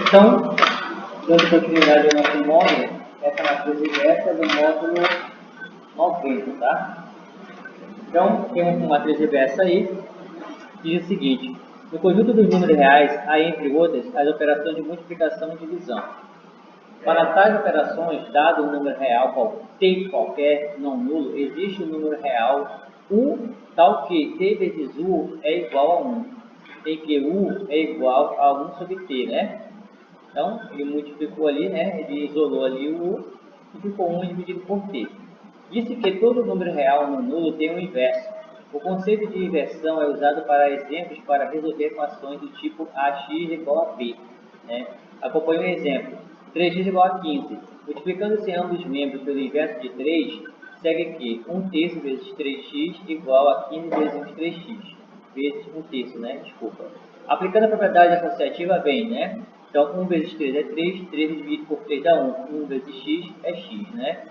Então, dando continuidade ao nosso módulo, essa matriz inversa é do módulo 90, tá? Então, temos uma matriz inversa aí, que diz o seguinte: no conjunto dos números reais, há, entre outras, as operações de multiplicação e divisão. Para tais operações, dado um número real qualquer não nulo, existe um número real U, tal que T vezes U é igual a 1, em que U é igual a 1 sobre T, né? Então, ele multiplicou ali, né? Ele isolou ali o U e ficou 1 dividido por T. Disse que todo número real não nulo tem um inverso. O conceito de inversão é usado para exemplos para resolver equações do tipo AX igual a B. Né? Acompanhe um exemplo. 3x igual a 15. Multiplicando-se ambos os membros pelo inverso de 3, segue que 1 terço vezes 3x igual a 15 vezes 3x. Vezes 1 terço, né? Desculpa. Aplicando a propriedade associativa, vem, né? Então, 1 vezes 3 é 3, 3 dividido por 3 dá 1. 1 vezes x é x, né?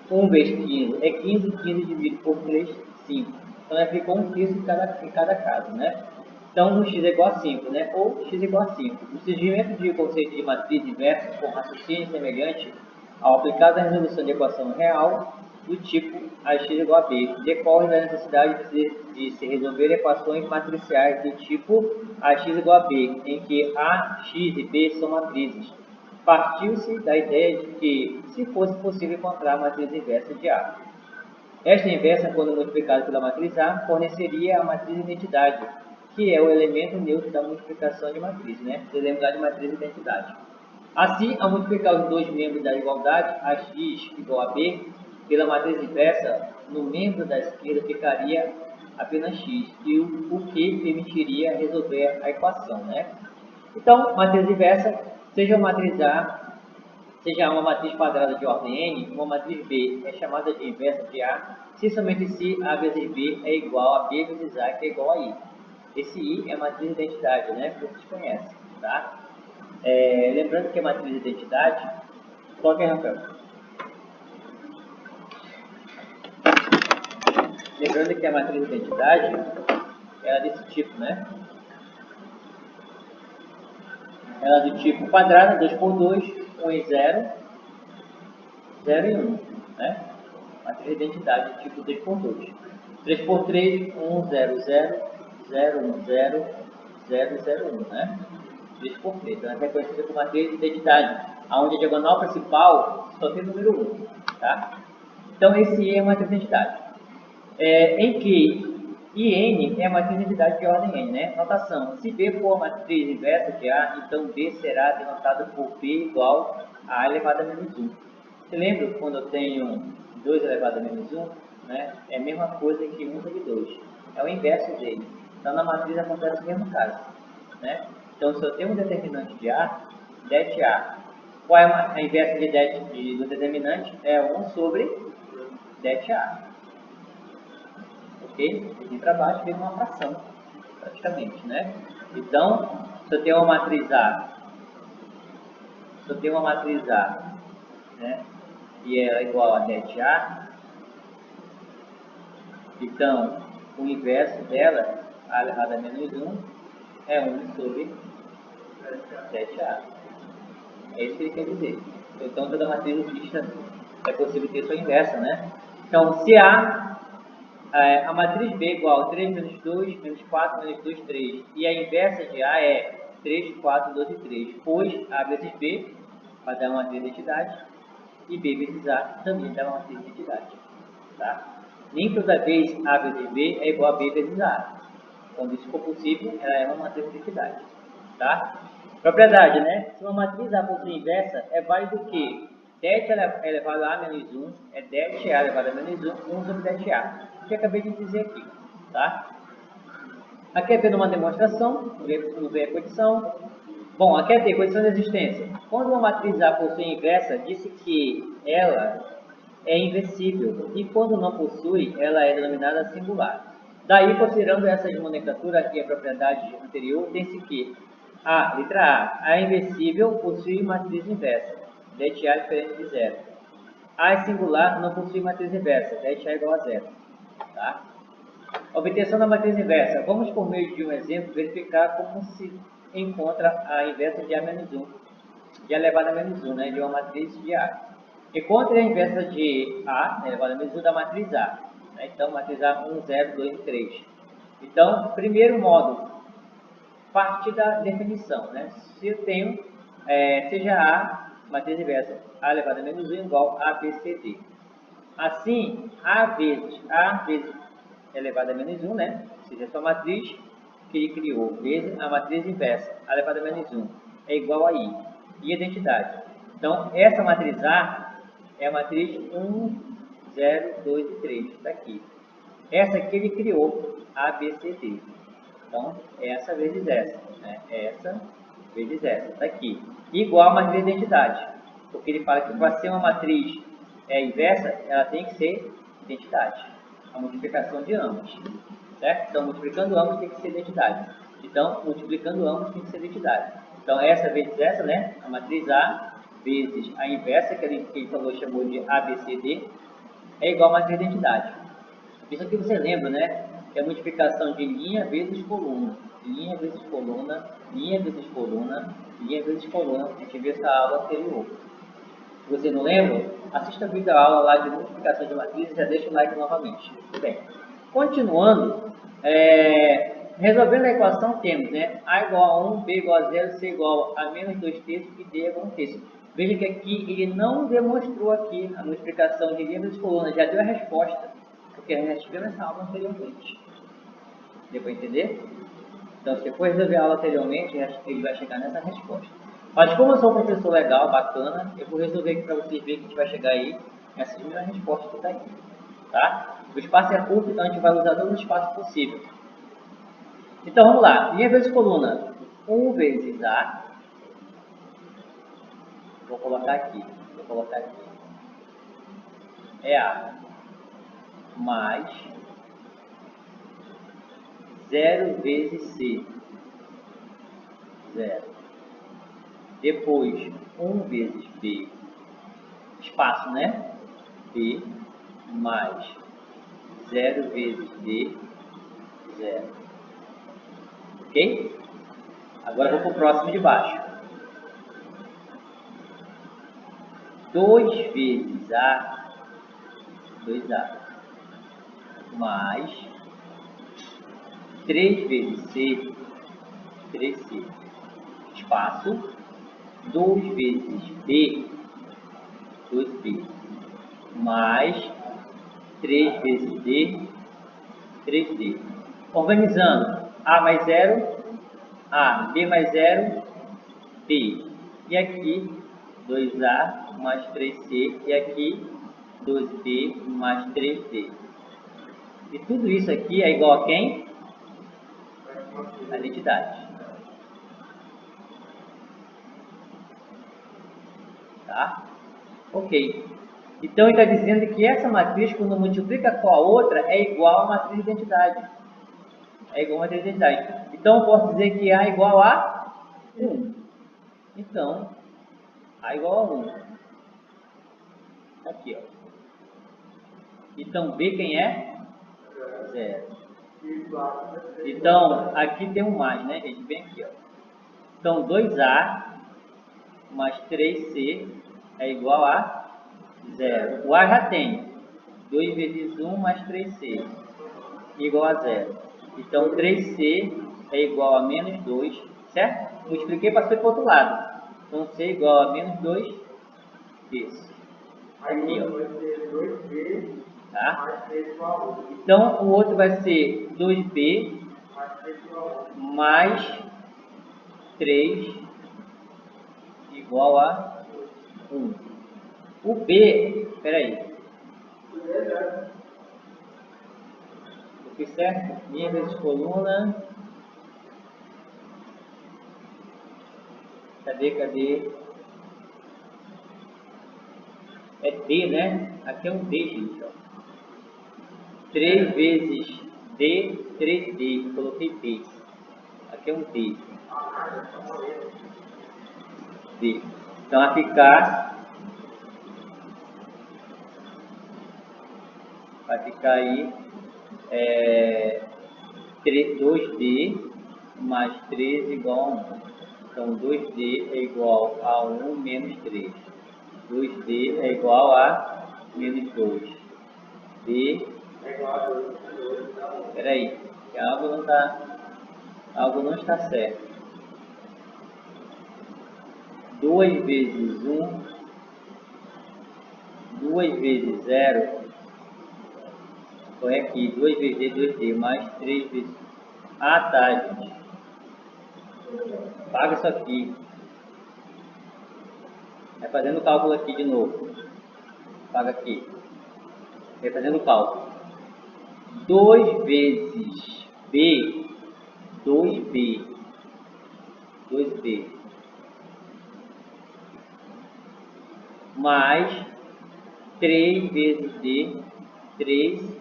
1 vezes 15 é 15, 15 dividido por 3, 5. Então, ficou 1 terço em cada caso, né? Então, x é igual a 5, né? Ou x é igual a 5. O surgimento de conceito de matriz inversa com raciocínio semelhante ao aplicado à resolução de equação real do tipo AX igual a B, decorre da necessidade de se resolver equações matriciais do tipo AX igual a B, em que A, X e B são matrizes. Partiu-se da ideia de que, se fosse possível encontrar a matriz inversa de A. Esta inversa, quando multiplicada pela matriz A, forneceria a matriz identidade, que é o elemento neutro da multiplicação de matriz, né? Você lembrar de matriz identidade. Assim, ao multiplicar os dois membros da igualdade, AX igual a B, pela matriz inversa, no membro da esquerda ficaria apenas x, e o que permitiria resolver a equação, né? Então, matriz inversa, seja uma matriz A, seja uma matriz quadrada de ordem n, uma matriz B é chamada de inversa de A, se somente se A vezes B é igual a B vezes A, que é igual a I. Esse I é a matriz de identidade, né? Que vocês conhecem, tá? Lembrando que a matriz de identidade, coloque aí, Rafael. Lembrando que a matriz de identidade é desse tipo, né? Ela é do tipo quadrada, 2 por 2, 1 e 0, 0 e 1, né? Matriz de identidade do tipo 2 por 2. 3 por 3, 1, 0, 0, 0, 1, 0, 0, 0, 1, né? 3 por 3. Ela é reconhecida como matriz de identidade, onde a diagonal principal só tem o número 1, tá? Então, esse é a matriz de identidade. Em que IN é a matriz de identidade de ordem N, né? Notação: se B for a matriz inversa de A, então B será denotado por B igual a A elevado a menos 1. Você lembra quando eu tenho 2 elevado a menos 1? Né? É a mesma coisa que 1 sobre 2. É o inverso dele. Então, na matriz acontece o mesmo caso. Né? Então, se eu tenho um determinante de A, det A. Qual é a inversa de det do determinante? É 1 sobre det A. Ok? Aqui para baixo vem uma fração, praticamente, né? Então, se eu tenho uma matriz A, né? E é igual a det A, então, o inverso dela, A elevado a menos 1, é 1 sobre det A. É isso que ele quer dizer. Então, toda matriz existe, é possível ter sua inversa, né? Então, se A matriz B é igual a 3 menos 2, menos 4, menos 2, 3. E a inversa de A é 3, 4, 12, 3. Pois A vezes B vai dar uma matriz de identidade. E B vezes A também dá uma matriz de identidade. Tá? Nem toda vez A vezes B é igual a B vezes A. Quando isso for possível, ela é uma matriz de identidade. Tá? Propriedade, né? Se uma matriz A possui inversa, é válido que det elevado a menos 1 é det A elevado a menos 1 sobre det A. Que eu acabei de dizer aqui, tá? Aqui é tendo uma demonstração, vamos ver a condição. Bom, aqui é ter condição de existência. Quando uma matriz A possui inversa, disse que ela é inversível, e quando não possui, ela é denominada singular. Daí, considerando essa nomenclatura aqui, a propriedade anterior, tem-se que letra A é inversível, possui matriz inversa, det A é diferente de zero. A é singular, não possui matriz inversa, det A é igual a zero. Tá? Obtenção da matriz inversa. Vamos, por meio de um exemplo, verificar como se encontra a inversa de A menos 1, de A elevado a menos 1, né, de uma matriz de A. Encontre a inversa de A, né, elevado a menos 1, da matriz A. Né? Então, matriz A 1, 0, 2 e 3. Então, primeiro modo, parte da definição. Né? Se eu tenho, seja A, matriz inversa, A elevado a menos 1 igual a B, C, D. Assim, A vezes elevado a menos 1, né? Ou seja, a sua matriz que ele criou, vezes a matriz inversa, A elevado a menos 1, é igual a I. E identidade. Então, essa matriz A é a matriz 1, 0, 2 e 3. Está aqui. Essa aqui ele criou, A, B, C, D. Então, essa vezes essa. Né? Essa vezes essa. Está aqui. Igual a matriz de identidade. Porque ele fala que para ser uma matriz inversa, ela tem que ser identidade. A multiplicação de ambos. Certo? Então, multiplicando ambos tem que ser identidade. Então, multiplicando ambos tem que ser identidade. Então, essa vezes essa, né? A matriz A vezes a inversa, que ele falou, chamou de ABCD, é igual a matriz de identidade. Isso aqui você lembra, né? Que é a multiplicação de linha vezes coluna. Linha vezes coluna, linha vezes coluna, linha vezes coluna. A gente viu essa aula anterior. Se você não lembra, assista a vídeo da aula lá de multiplicação de matrizes e já deixa o like novamente. Tudo bem. Continuando, resolvendo a equação temos, né? A igual a 1, B igual a 0, C igual a menos 2 terços e D igual a 1 terço. Veja que aqui ele não demonstrou aqui a multiplicação de linha vezes coluna, já deu a resposta, porque a gente viu nessa aula anteriormente. Deu para entender? Então, se for resolver a aula anteriormente, ele vai chegar nessa resposta. Mas como eu sou um professor legal, bacana, eu vou resolver aqui para vocês verem que a gente vai chegar aí nessa mesma resposta que está aqui. Tá? O espaço é curto, então a gente vai usar todo o espaço possível. Então, vamos lá. Linha vezes coluna. 1 vezes A. Vou colocar aqui. É A. Mais 0 vezes C. 0. Depois, 1 vezes B. Espaço, né? B mais 0 vezes D. 0. Ok? Agora eu vou para o próximo de baixo. 2 vezes A, 2A, mais 3 vezes C, 3C, espaço, 2 vezes B, 2B, mais 3 vezes D, 3D. Organizando, A mais 0, A, B mais 0, B. E aqui, 2A mais 3C. E aqui, 2B mais 3D. E tudo isso aqui é igual a quem? A identidade. Tá? Ok. Então, ele está dizendo que essa matriz, quando multiplica com a outra, é igual a matriz de identidade. É igual a matriz de identidade. Então, eu posso dizer que A é igual a 1. Então, A igual a 1. Aqui, ó. Então, B quem é? 0. Então, aqui tem um mais, né, gente? Bem aqui, ó. Então, 2A mais 3C é igual a 0. O A já tem. 2 vezes 1 mais 3C igual a 0. Então, 3C é igual a menos 2, certo? Multipliquei para ser para o outro lado. Então, C é igual a menos 2 terços. Aqui, ó. Tá? Então, o outro vai ser 2B mais 3 igual a 1. O B, peraí. Eu fiz certo? Linha vezes coluna. Cadê? É D, né? Aqui é um D, gente. Ó. 3 vezes D, 3D. Coloquei D. Aqui é um D. D. Então, vai ficar aí 2D mais 3 igual a 1. Então, 2D é igual a 1 menos 3. 2D é igual a menos 2. D é igual a 2. Espera aí, que algo não está certo. 2 vezes 1, 2 vezes 0, põe aqui, 2 vezes D, 2D, mais 3 vezes... Ah, tá, gente. Paga isso aqui. Vai fazendo o cálculo aqui de novo. Paga aqui. Vai fazendo o cálculo. 2 vezes B, 2B, 2B, mais 3 vezes D, 3D.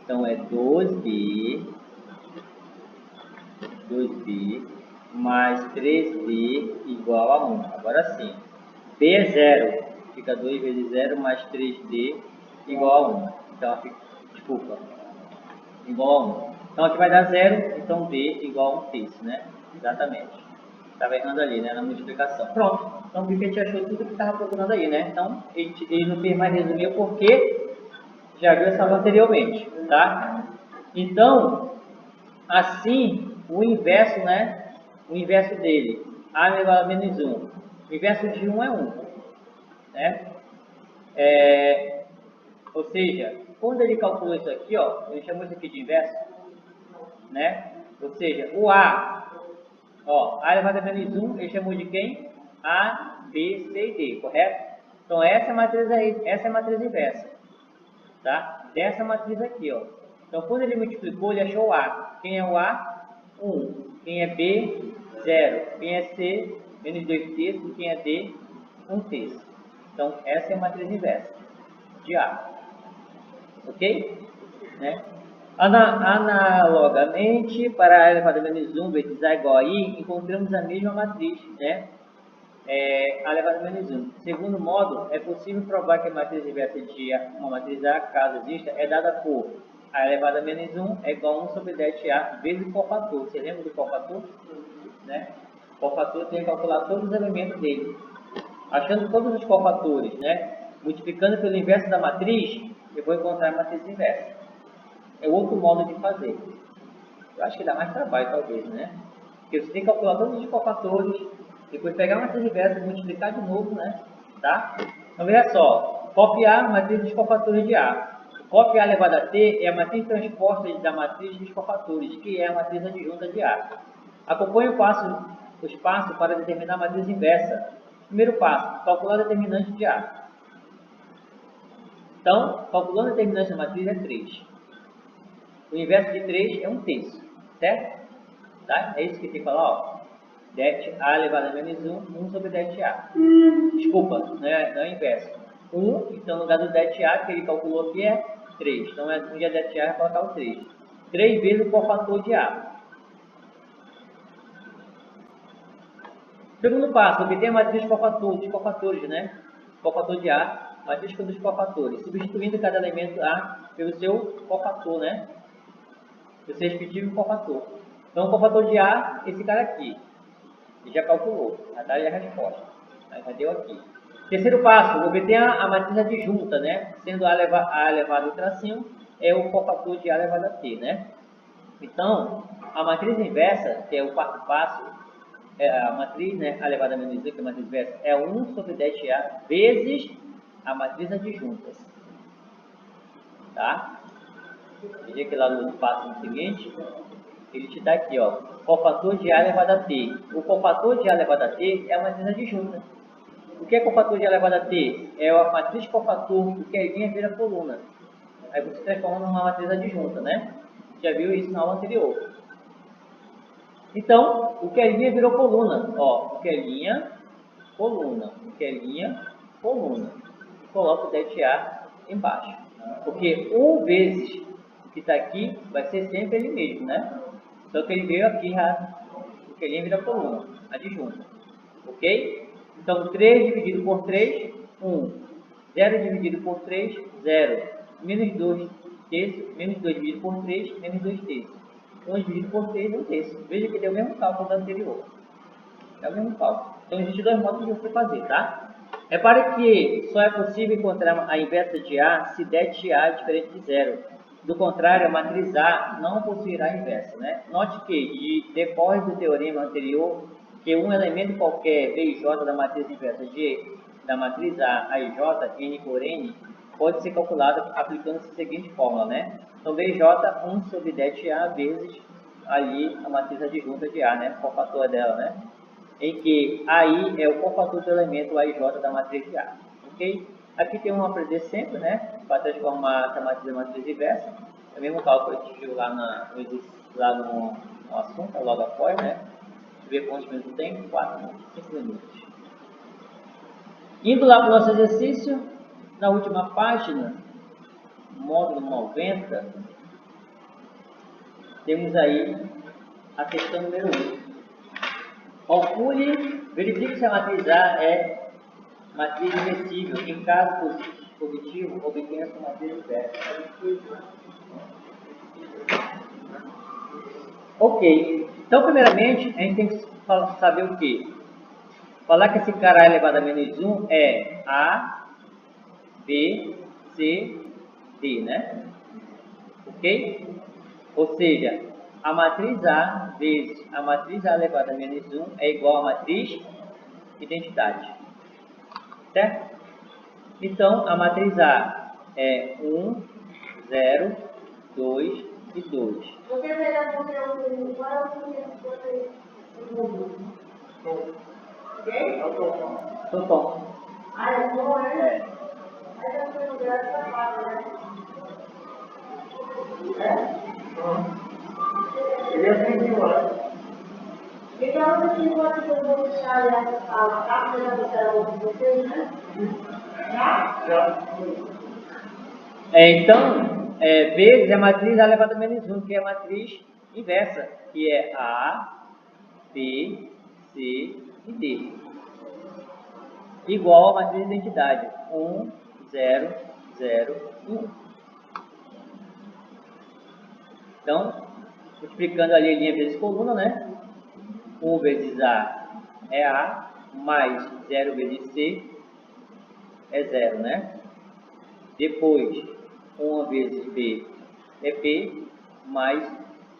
Então, é 2B, 2B, mais 3D igual a 1. Agora sim. B é 0. Fica 2 vezes 0 mais 3D igual a 1. Então, fica, desculpa, igual a 1. Então, aqui vai dar 0, então D igual a 1 terço, né? Exatamente. Estava errando ali, né? Na multiplicação. Pronto. Então, o Biffet achou tudo que estava procurando aí, né? Então, ele não fez mais resumir porque já viu essa aula anteriormente, tá? Então, assim, o inverso, né? O inverso dele, A elevado a menos 1. O inverso de 1 é 1, né? Ou seja, quando ele calculou isso aqui, ó, ele chamou isso aqui de inverso, né? Ou seja, o A, ó, A elevado a menos 1, ele chamou de quem? A, B, C e D, correto? Então, essa é a matriz aí, essa é a matriz inversa, tá? Dessa matriz aqui, ó. Então, quando ele multiplicou, ele achou o A. Quem é o A? 1. Quem é B? 0. Quem é C? Menos 2 terços. Quem é D? 1 terço. Então, essa é a matriz inversa de A. Ok? Né? Analogamente, para A elevado a menos 1 vezes A igual a I, encontramos a mesma matriz, né? A elevado a menos 1. Segundo modo, é possível provar que a matriz inversa de uma matriz A, caso exista, é dada por A elevado a menos 1 é igual a 1 sobre 10A vezes o cofator. Você lembra do cofator? Né? O cofator tem que calcular todos os elementos dele. Achando todos os cofatores, né? Multiplicando pelo inverso da matriz, eu vou encontrar a matriz inversa. É outro modo de fazer. Eu acho que dá mais trabalho, talvez, né? Porque você tem que calcular todos os cofatores, depois pegar uma matriz inversa e multiplicar de novo, né? Tá? Então, veja só. Copiar a matriz dos cofatores de A. Cópia A elevado a T é a matriz transposta da matriz dos cofatores, que é a matriz adjunta de A. Acompanhe os passos para determinar a matriz inversa. Primeiro passo, calcular a determinante de A. Então, calculando a determinante da matriz é 3. O inverso de 3 é 1 terço, certo? Tá? É isso que tem que falar, ó. Det A elevado a menos 1, 1 sobre det A. Desculpa, não é o inverso. 1, então no lugar do det A, que ele calculou aqui é 3. Então, no dia det A, vai colocar o 3. 3 vezes o cofator de A. Segundo passo, obter a matriz dos cofatores, né? Cofator de A, matriz dos cofatores. Substituindo cada elemento A pelo seu cofator, né? Pelo seu respectivo cofator. Então, o cofator de A, esse cara aqui. Ele já calculou. Já dá a resposta. Aí já deu aqui. Terceiro passo, obter a matriz adjunta, né? Sendo A elevado ao tracinho, é o cofator de A elevado a T, né? Então, a matriz inversa, que é o quarto passo, a matriz, né? A elevado a menos 1, que é a matriz inversa, é 1 sobre 10A vezes a matriz adjunta. Tá? Veja que lá no passo seguinte, ele te dá aqui, ó, cofator de A elevado a T. O cofator de A elevado a T é a matriz adjunta. O que é cofator de A elevado a T? É a matriz cofator que linha vira coluna. Aí você transforma numa matriz adjunta, né? Já viu isso na aula anterior. Então, o que é linha virou coluna. Ó, o que é linha, coluna. O que é linha, coluna. Coloca o det A embaixo. Porque 1 vezes o que está aqui vai ser sempre ele mesmo, né? Só que ele veio aqui errado. O que é linha vira coluna. Adjunta. Ok? Então, 3 dividido por 3, 1. 0 dividido por 3, 0. Menos 2 terços. Menos 2 dividido por 3, menos 2 terços. 1 dividido por 3 é 1/3. Veja que deu o mesmo cálculo da anterior. É o mesmo cálculo. Então existem dois modos de você fazer, tá? Repare que só é possível encontrar a inversa de A se det A é diferente de zero. Do contrário, a matriz A não possuirá a inversa, né? Note que decorre do teorema anterior que um elemento qualquer Bj da matriz inversa da matriz A e J, n por n, pode ser calculado aplicando a seguinte fórmula, né? Então, Bj 1 sobre det A vezes ali a matriz adjunta de A, né? O cofator dela, né? Em que AI é o cofator do elemento AIJ da matriz de A. Ok? Aqui tem um aprender sempre, né? Para transformar essa matriz em matriz inversa. É o mesmo cálculo que a gente viu lá, no assunto, logo após, né? Deixa eu ver quantos minutos tem. 5 minutos. Indo lá para o nosso exercício, na última página, módulo 90, temos aí a questão número 1. Calcule, verifique se a matriz A é matriz inversível. Em caso positivo, obtenha sua matriz inversa. Ok. Então, primeiramente, a gente tem que saber o quê? Falar que esse cara A elevado a menos 1 é A, B, C, D, né? Ok? Ou seja, a matriz A vezes a matriz A elevado a menos 1 é igual à matriz identidade. Certo? Então, a matriz A é 1, 0, 2 e 2. Você verá conteúdo qual é o segundo? Ok? Tom. Ah, é bom, né? É. Aí eu fui no grande trabalho, né? Ele aprendeu, né? Então, eu tenho uma que eu vou deixar essa sala, tá? Porque eu já disseram com vocês, né? Já? Então, vezes a matriz A elevado a menos 1, que é a matriz inversa, que é A, B, C e D. Igual a matriz de identidade, 1, 0, 0 e 1. Então, multiplicando ali linha vezes coluna, né? 1 vezes A é A, mais 0 vezes C é 0, né? Depois, 1 vezes B é B, mais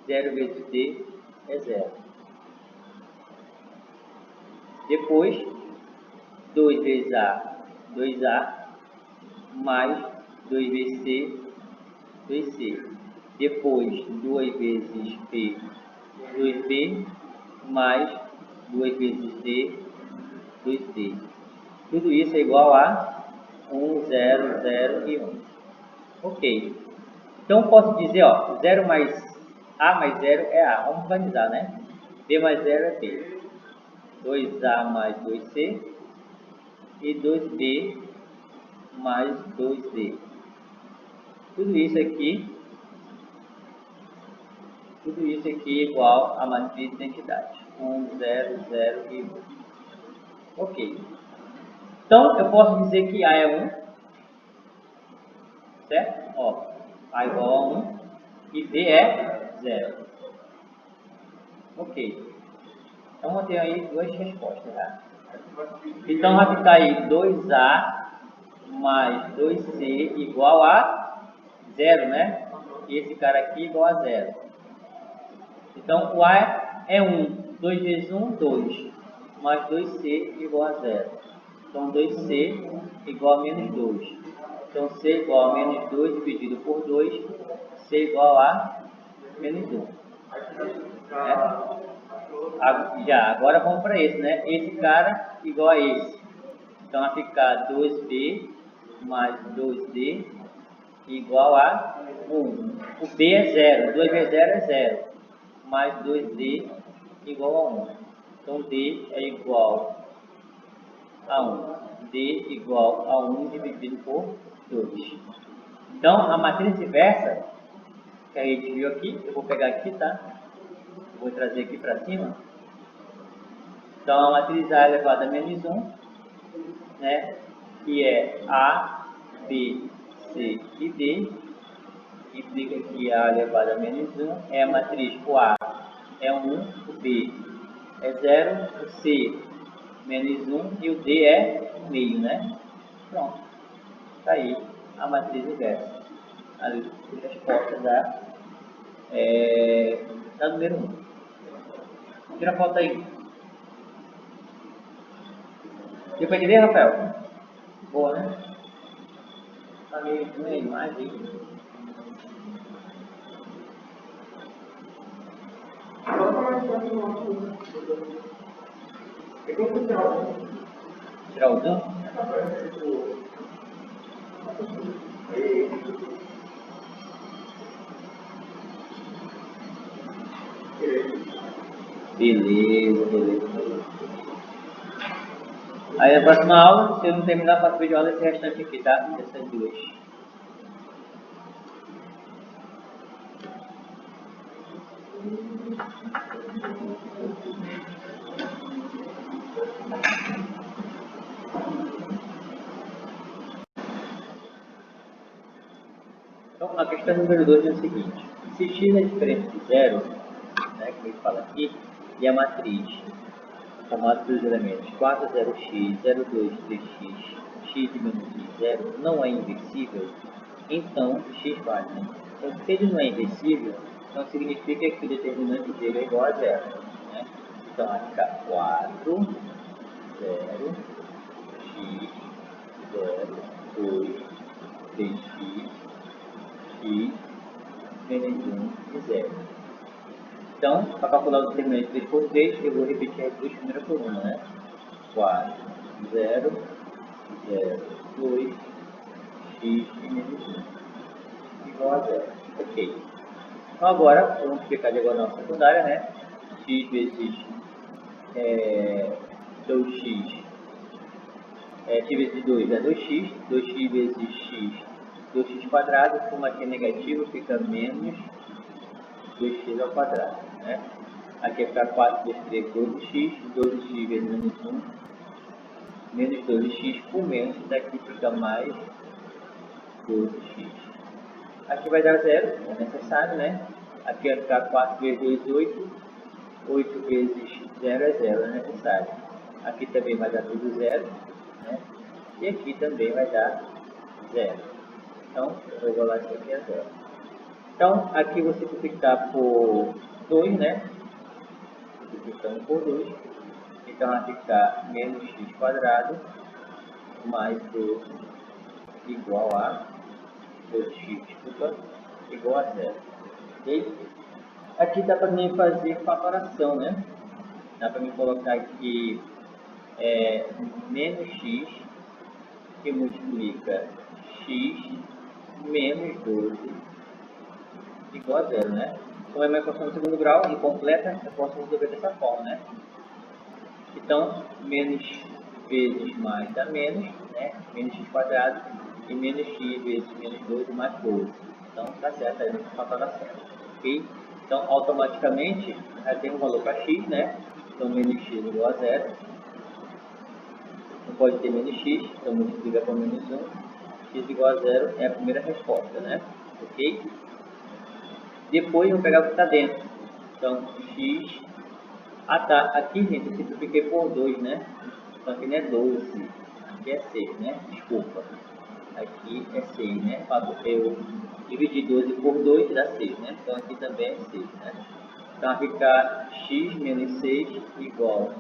0 vezes D é 0. Depois, 2 vezes A, 2A, mais 2 vezes C, 2C. Depois, 2 vezes B, 2B, mais 2 vezes D, 2D. Tudo isso é igual a 1, 0, 0 e 1. Ok. Então, posso dizer, ó, 0 mais A mais 0 é A. Vamos organizar, né? B mais 0 é B. 2A mais 2C e 2B mais 2D. Tudo isso aqui é igual a matriz de identidade. 1, 0, 0 e 1. Ok. Então, eu posso dizer que A é 1, certo? Ó, A igual a 1 e B é 0. Ok. Então, vou ter aí duas respostas, tá? Então, vai ficar aí 2A mais 2C igual a 0, né? E esse cara aqui igual a 0. Então, o A é 1. 2 vezes 1, 2. Mais 2C igual a 0. Então, 2C igual a menos 2. Então, C igual a menos 2 dividido por 2. C igual a menos 1. Agora vamos para esse, né? Esse cara igual a esse. Então, vai ficar 2B mais 2D igual a 1. O B é 0. 2 vezes 0 é 0. Mais 2D igual a 1. Então, D é igual a 1. D igual a 1 dividido por 2. Então, a matriz inversa, que a gente viu aqui, eu vou pegar aqui, tá? Vou trazer aqui para cima. Então, a matriz A elevado a menos 1, né? Que é A, B, C e D, implica que A elevado a menos 1 é a matriz. O A é 1, o B é 0, o C menos 1 e o D é 1,5, né? Pronto. Está aí a matriz inversa. A resposta da número 1. Tira a foto aí. Deu para entender, Rafael? Boa, né? Tá meio mais aí. Tirar o zoom? Beleza. Aí na próxima aula, se eu não terminar, faço vídeo aula esse restante aqui, tá? Essas duas. Então, a questão número 2 é o seguinte. Se x é diferente de zero, né, como ele fala aqui, e a matriz, formada pelos elementos 4, 0x, 0, 2, 3x, x e menos x, 0, não é inversível, então x vale. Né? Então, se ele não é inversível, não significa que o determinante dele é igual a 0. Né? Então, vai ficar 4, 0, x, 0, 2, 3x, x, menos 1 e 0. Então, para calcular o determinante 3 por 3, eu vou repetir as duas primeiras colunas, né? 4, 0, 0, 2, x e menos 1, igual a 0. Ok. Então, agora, vamos multiplicar a diagonal secundária, né? X vezes 2x, x vezes 2 é 2x, 2x vezes x, 2x quadrado, como aqui é negativo, fica menos 2x ao quadrado, né? Aqui vai ficar 4 vezes 3, 12x, 12x vezes menos 1, menos 12x por menos, daqui fica mais 12x. Aqui vai dar 0, é necessário, né? Aqui vai ficar 4 vezes 2, 8, 8 vezes 0 é 0, é necessário. Aqui também vai dar tudo 0, né? E aqui também vai dar 0. Então, eu vou igualar isso aqui a 0. Então, aqui você multiplicar por 2, né? Multiplicando por 2. Então, vai ficar menos x quadrado mais 12 igual a 2x, igual a 0. Ok? Aqui dá para mim fazer fatoração, né? Dá para mim colocar aqui menos x que multiplica x menos 12 igual a 0, né? Como é uma equação de segundo grau incompleta, eu posso resolver dessa forma, né? Então, menos vezes mais dá menos, né? Menos x quadrado e menos x vezes menos 12 mais 12. Então, está certo, aí nossa fatoração, ok? Então, automaticamente, já tem um valor para x, né? Então, menos x igual a 0. Não pode ter menos x, então multiplica por menos 1. X igual a 0 é a primeira resposta, né? Ok? Depois, eu vou pegar o que está dentro. Então, x... Ah, tá. Aqui, gente, eu simplifiquei por 2, né? Então, aqui não é 12. Aqui é 6, né? Desculpa. Aqui é 6, né? Eu dividi 12 por 2, dá 6, né? Então, aqui também é 6, né? Então, vai ficar x menos 6 igual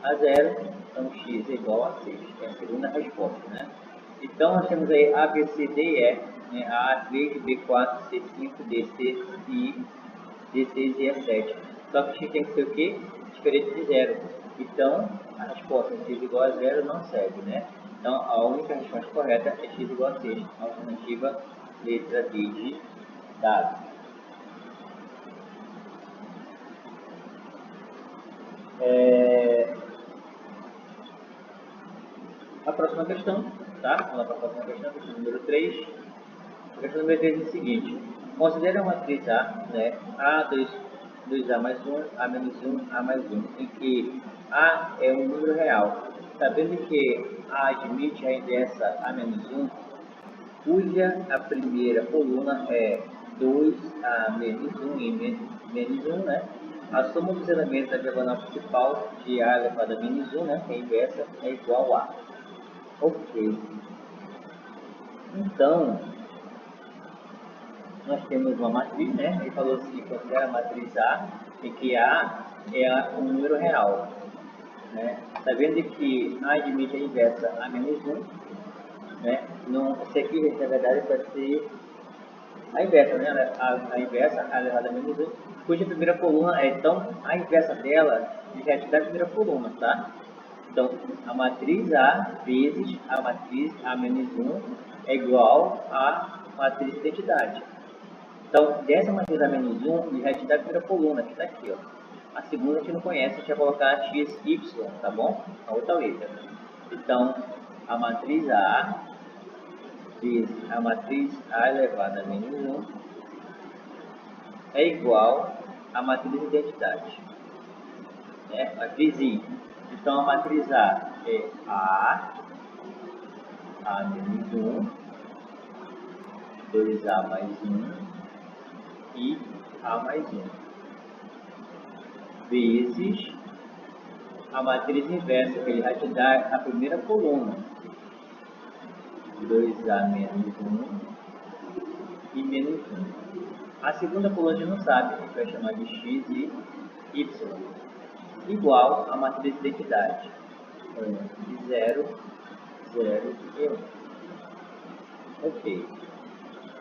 a 0. Então, x é igual a 6. É a segunda resposta, né? Então, nós temos aí A, B, C, D e E. Né? A, A3, B4, C5, DC, I, D6 e E7. Só que x tem que ser o quê? Diferente de 0. Então, a resposta x igual a 0 não serve, né? Então, a única resposta correta é x igual a 6. Alternativa letra D de dado. A próxima questão, tá? Vamos lá para a próxima questão, questão número 3. A questão número 3 é o seguinte. Considere a matriz A, né? A2, 2A mais 1, A menos 1, A mais 1, em que A é um número real. Sabendo que A admite a inversa A menos 1, cuja a primeira coluna é 2A menos 1 e menos 1, né? A soma dos elementos da diagonal principal de A elevado a menos 1, né? Que é inversa, é igual a. Ok. Então, nós temos uma matriz, né? Ele falou assim, considera a matriz A, em que A é um número real, né? Está vendo que A admite a inversa A menos 1, né? Não, esse aqui, na verdade, vai ser a inversa, né? A inversa, A elevado a menos 1, cuja primeira coluna é, então, a inversa dela já te dá a primeira coluna, tá? Então, a matriz A vezes a matriz A menos 1 é igual à matriz identidade. Então, dessa matriz A menos 1, ele já te dá a primeira coluna, que está aqui, ó. A segunda a gente não conhece, a gente vai colocar x, y, tá bom? A outra letra. Então, a matriz A vezes a matriz A elevado a menos 1 é igual à matriz identidade, né? Matriz I. Então, a matriz A é A menos 1, 2A mais 1 e A mais 1, vezes a matriz inversa, que ele vai te dar a primeira coluna, 2A menos 1 e menos 1. A segunda coluna a gente não sabe, a gente vai chamar de x e y, igual a matriz de identidade, 1 e 0, 0 e 1. Ok.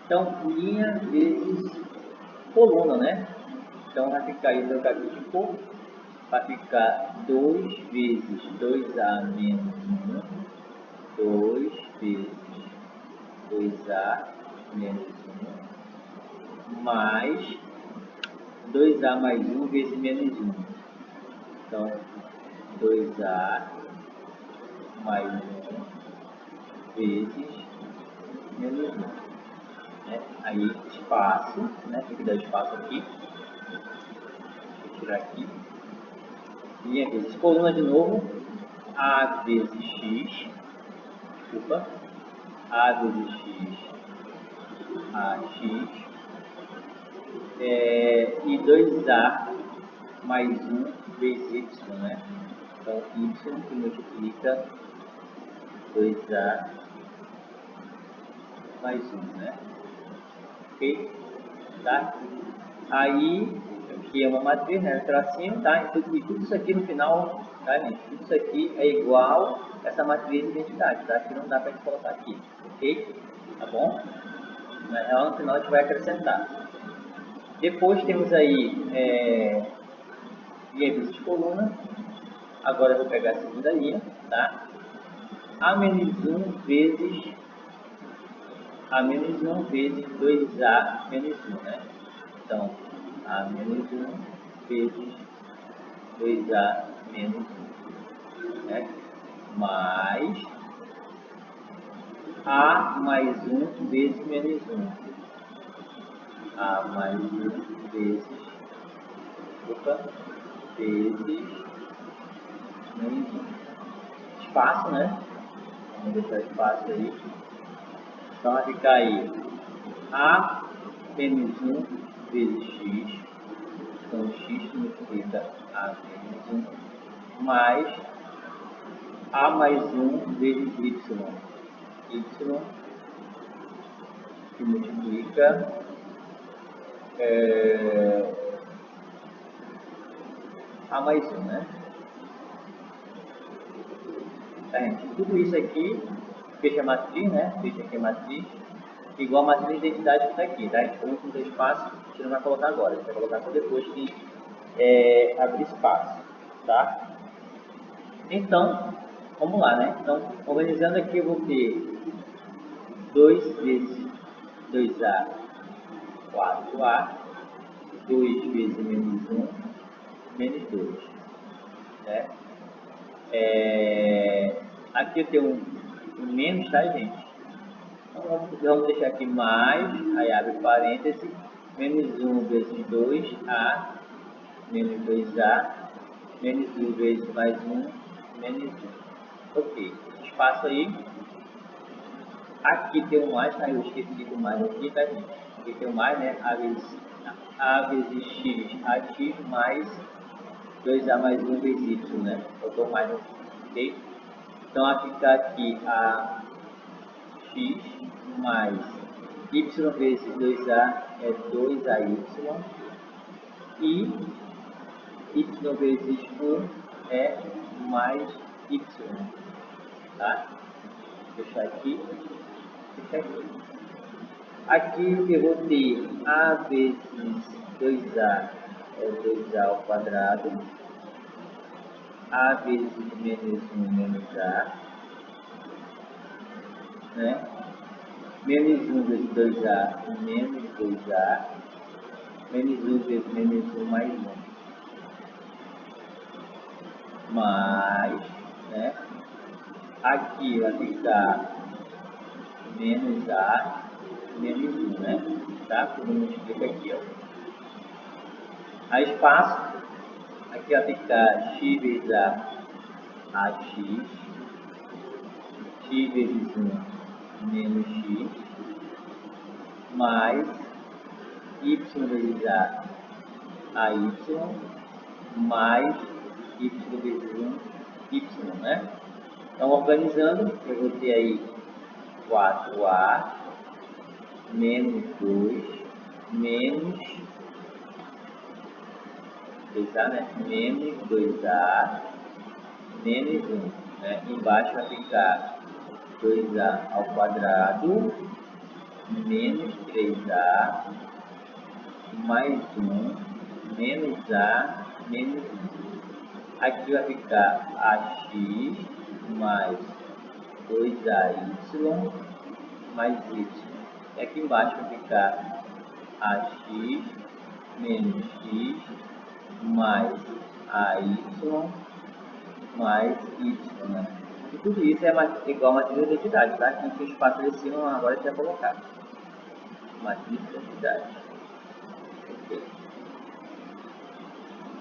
Então, linha vezes coluna, né? Então, vai ficar aí, trocar aqui de cor, vai ficar 2 vezes 2A menos 1, 2 vezes 2A menos 1, mais 2A mais 1 vezes menos 1. Então, 2A mais 1 vezes menos 1. Né? Aí, espaço, né? Tem que dar espaço aqui. Vou tirar aqui. Linha vezes coluna de novo. A vezes x. Desculpa. A vezes x. AX. E 2A mais 1 vezes y, né? Então, y que multiplica 2A mais 1, né? Ok? Tá? Aí, aqui é uma matriz, né? Tracinho, tá? E tudo isso aqui no final, tá, gente? Tudo isso aqui é igual essa matriz de identidade, tá? Que não dá pra gente colocar aqui, ok? Tá bom? Na real, no final a gente vai acrescentar. Depois temos aí linha vezes coluna. Agora eu vou pegar a segunda linha, tá? A menos 1 vezes 2A menos 1, né? Então, A menos 1 vezes 2A menos 1, né? Mais A mais 1 vezes menos 1. A mais 1 vezes, vezes menos 1. Espaço, né? Vamos deixar espaço aí. Então vai ficar aí A menos 1 vezes x. Então x multiplica A menos 1 mais A mais 1 vezes y. Y que multiplica A mais 1, né? Tá, gente? Tudo isso aqui fecha a matriz, né? Fecha aqui a matriz, igual a matriz de identidade que está aqui, tá? Então, não tem espaço, a gente não vai colocar agora, a gente vai colocar só depois que abrir espaço, tá? Então, vamos lá, né? Então, organizando aqui, eu vou ter 2 vezes 2A, 4A, 2 vezes menos 1, menos 2, né? Aqui eu tenho um menos, tá, gente? Então, vamos deixar aqui mais, aí abre parênteses, menos 1 vezes 2A, menos 2A, menos 1 vezes mais 1, menos 1. Ok, espaço aí. Aqui tem um mais, eu esqueci de mais aqui, tá, gente? Aqui tem um mais, né? A vezes x mais 2a mais 1 vezes y, né? Botou mais aqui, ok? Então vai ficar aqui a x mais y vezes 2a é 2ay e y vezes 1 é mais y, tá? Vou fechar aqui, fechar aqui. Aqui eu vou ter a vezes 2a é 2a ao quadrado, a vezes menos 1 menos a, né? Menos 1 vezes 2a menos 2a, menos 1 vezes menos 1 mais 1. Mais, né? Aqui vai ficar menos a, menos 1, né? Tá? Como multiplica aqui, ó. A espaço, aqui vai ficar x vezes a x, x vezes 1 menos x, mais y vezes a y, mais y vezes 1, y, né? Então, organizando, eu vou ter aí 4a menos 2 menos 2a, né? Menos 2a menos 1, né? Embaixo vai ficar 2a ao quadrado menos 3a mais 1 menos a menos 1. Aqui vai ficar ax mais 2ay mais y. E aqui embaixo vai ficar ax menos x mais ay mais y, né? E tudo isso é igual a matriz de identidade, tá? Aqui tem espaço de cima, agora a gente vai colocar matriz de identidade. Ok.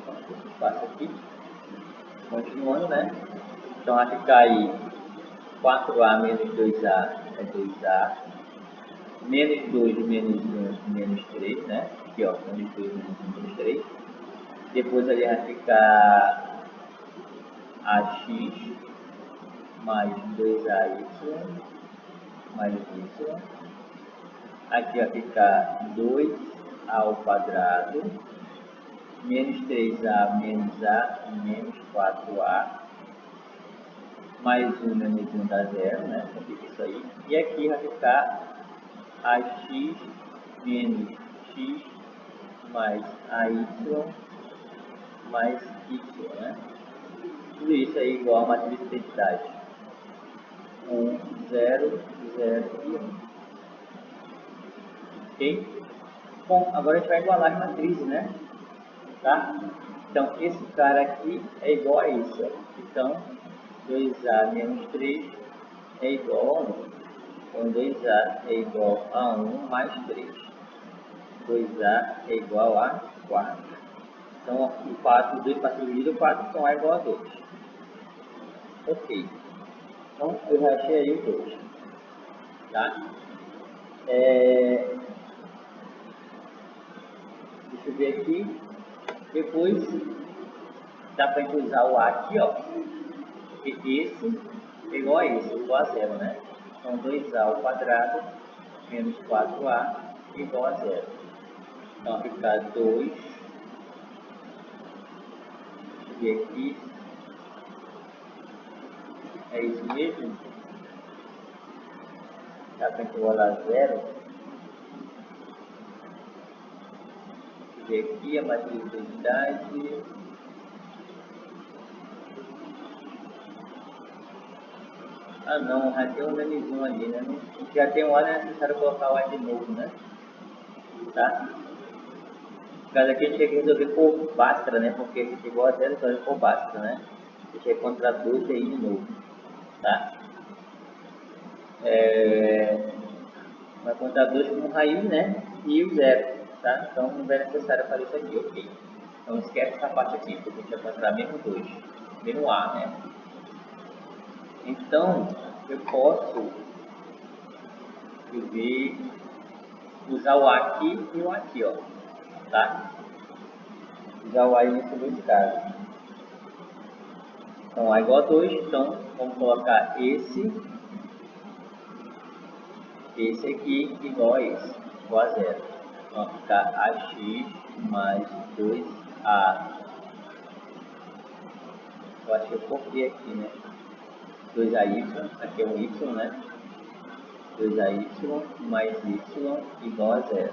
Então, esse espaço aqui. Continuando, né? Então vai ficar aí 4a menos 2a é 2a, menos 2 menos 1 menos 3, né? Aqui ó, menos 2 menos 1 menos 3. Depois ali vai ficar ax mais 2ay mais y. Aqui vai ficar 2 ao quadrado, menos 3a menos a menos 4a, mais 1 menos 1 dá 0, né? Então fica isso aí. E aqui vai ficar ax menos x mais ay mais y, né? Tudo isso aí igual a matriz de identidade. 1, 0, 0 e 1. Ok? Bom, agora a gente vai igualar as matrizes, né? Tá? Então, esse cara aqui é igual a isso. Ó. Então, 2a menos 3 é igual a 1. Então, 2a é igual a 1 mais 3. 2a é igual a 4. Então, o 4, 2 para dividir o 4, então é igual a 2. Ok. Então, eu já achei aí o 2. Tá? Deixa eu ver aqui. Depois, dá para gente usar o A aqui, ó. Porque esse é igual a esse, igual a 0, né? Então, 2a ao quadrado menos 4a igual a 0. Então, vai ficar 2. Deixa eu ver aqui. É isso mesmo? Dá para gente igualar 0. Deixa eu ver aqui a matriz de identidade. Ah não, já tem um menos 1 ali, né? Já tem um A, não é necessário colocar o A de novo, né? Tá? No caso aqui a gente tem que resolver por Bhaskara, né? Porque a gente chegou a 0, então por Bhaskara, né? A gente vai encontrar 2 aí de novo, tá? Vai encontrar 2 como raiz, né? E o 0, tá? Então não é necessário fazer isso aqui, ok? Então esquece essa parte aqui, porque a gente vai encontrar menos 2, menos A, né? Então, eu posso Eu vi usar o A aqui e o A aqui, ó, tá? Usar o A nesses dois casos. Então, A igual a 2, então vamos colocar esse aqui igual a esse, igual a 0. Então, vai ficar AX mais 2A. Eu acho que eu copiei aqui, né? 2AY, aqui é um Y, né? 2AY mais Y igual a 0.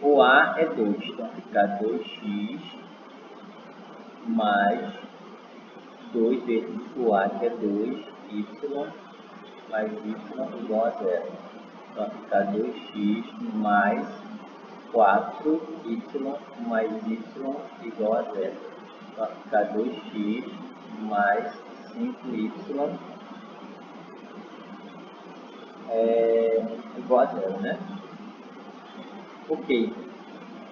O A é 2, então vai ficar 2x mais 2 vezes o A, que é 2y mais y igual a 0. Então vai ficar 2x mais 4y mais y igual a 0. Então vai ficar 2x mais 5y igual a 0, né? Ok.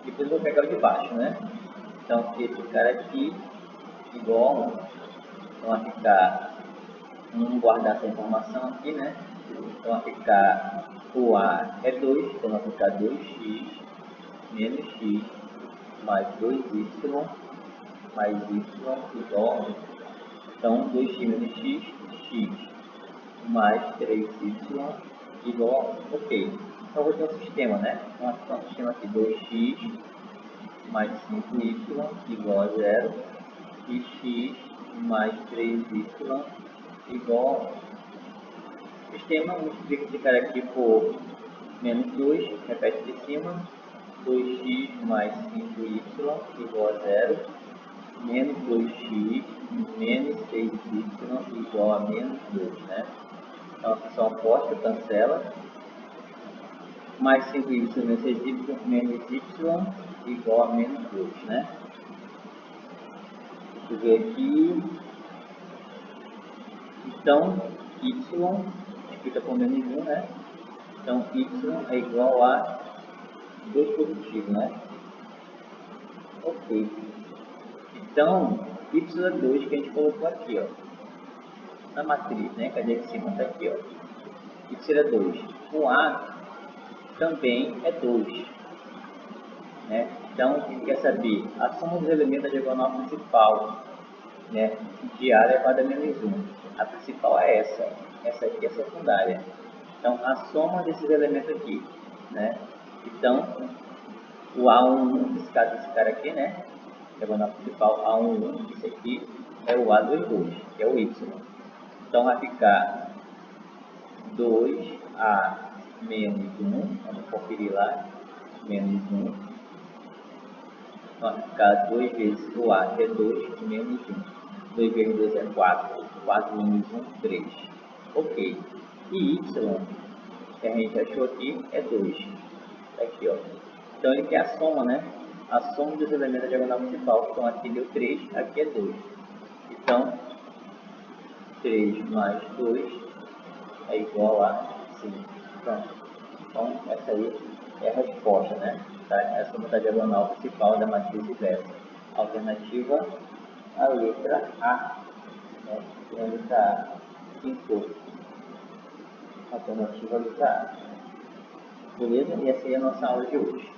Depois eu vou pegar o de baixo, né? Então esse cara aqui igual a 1. Então vai ficar, vamos guardar essa informação aqui, né? Então vai ficar, o A é 2, então vai ficar 2x menos x mais 2y mais y igual a 1. Então 2x menos x mais 3y igual a 1. Ok. Então vou ter um sistema, né? Então vai ficar um sistema aqui, 2x mais 5y igual a 0 e x mais 3y igual a 1. Sistema, multiplica esse cara aqui por menos 2, repete de cima, 2x mais 5y igual a 0, menos 2x menos 6y igual a menos 2, né? Então, a função oposta cancela, mais 5y menos 6y menos y igual a menos 2, né? Deixa eu ver aqui. Então, y multiplica por menos 1, né? Então, y é igual a 2 positivo, né? Ok. Então, y é 2 que a gente colocou aqui, ó. Na matriz, né? Cadê que cima? Tá aqui, ó. Y é 2. O A também é 2. Né? Então, a gente quer saber a soma dos elementos da diagonal principal, né? De A elevado a menos 1. A principal é essa. Essa aqui é a secundária. Então, a soma desses elementos aqui, né? Então, o A11, esse cara aqui, né? Diagonal principal A11, esse aqui é o A22, que é o Y. Então, vai ficar 2A menos 1, vamos conferir lá, menos 1. Então, vai ficar 2 vezes o A, que é 2, menos 1. 2 vezes 2 é 4, 4 menos 1, 3. Ok. E Y, que a gente achou aqui, é 2. Aqui, ó. Então, ele quer a soma, né? A soma dos elementos da diagonal principal. Então, aqui deu 3, aqui é 2. Então, 3 mais 2 é igual a 5. Pronto. Então, essa aí é a resposta, né? Tá? É a soma da diagonal principal da matriz inversa. Alternativa, a letra A. Né? A letra A. 5. Alternativa, a letra A. Beleza? E essa aí é a nossa aula de hoje.